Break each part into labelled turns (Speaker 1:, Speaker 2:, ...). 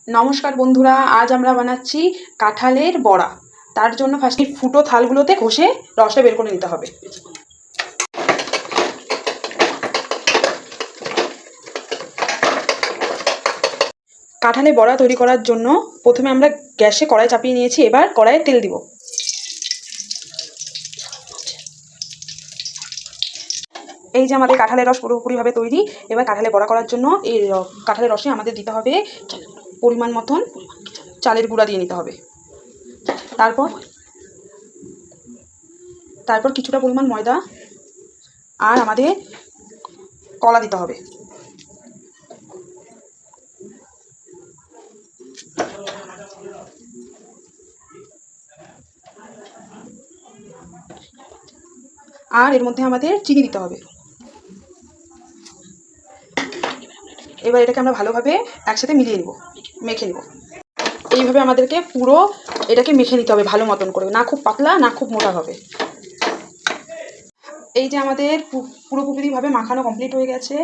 Speaker 1: নমস্কার বন্ধুরা, আজ আমরা বানাচ্ছি কাঁঠালের বড়া। তার জন্য ফার্স্টে ফুটো থালগুলোতে ঘষে রসটা বের করে নিতে হবে। কাঁঠালের বড়া তৈরি করার জন্য প্রথমে আমরা গ্যাসে কড়াই চাপিয়ে নিয়েছি। এবার কড়াইয়ে তেল দিব। এই যে আমাদের কাঁঠালের রস পুরোপুরিভাবে তৈরি। এবার কাঁঠালের বড়া করার জন্য এই কাঁঠালের রসে আমাদের দিতে হবে পরিমাণ মতন চালের গুঁড়া দিয়ে নিতে হবে। তারপর কিছুটা পরিমাণ ময়দা আর আমাদের কলা দিতে হবে। আর এর মধ্যে আমাদের চিনি দিতে হবে। এবার এটাকে আমরা ভালোভাবে একসাথে মিলিয়ে নিব, মেখে নিব। এইভাবে আমাদেরকে পুরো এটাকে মেখে নিতে হবে ভালো মতন করে, না খুব পাতলা না খুব মোটা হবে। এই যে আমাদের পুরোপুরিভাবে মাখানো কমপ্লিট হয়ে গেছে।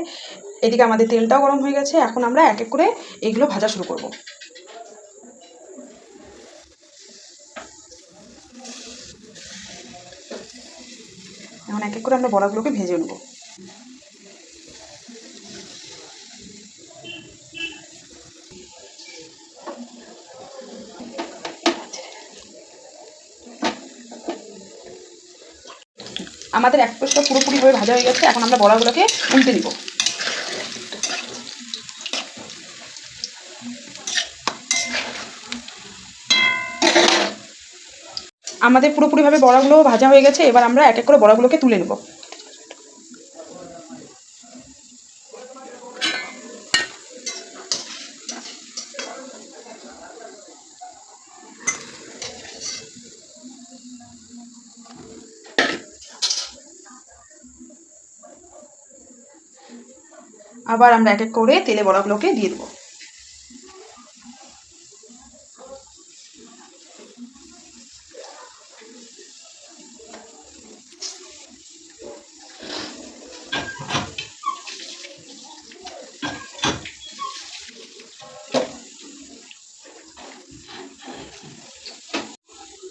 Speaker 1: এদিকে আমাদের তেলটাও গরম হয়ে গেছে। এখন আমরা এক এক করে এইগুলো ভাজা শুরু করব। এখন এক এক করে আমরা বড়াগুলোকে ভেজে নেব। আমাদের এক পাশটা পুরোপুরিভাবে ভাজা হয়ে গেছে। এখন আমরা বড়াগুলোকে উল্টে নিব। আমাদের পুরোপুরিভাবে বড়াগুলো ভাজা হয়ে গেছে। এবার আমরা এক এক করে বড়াগুলোকে তুলে নেব। আবার আমরা এক এক করে তেলে বড়াগুলোকে দিয়ে দেবো।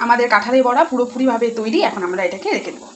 Speaker 1: আমাদের কাঁঠালের বড়া পুরোপুরিভাবে তৈরি। এখন আমরা এটাকে রেখে দেবো।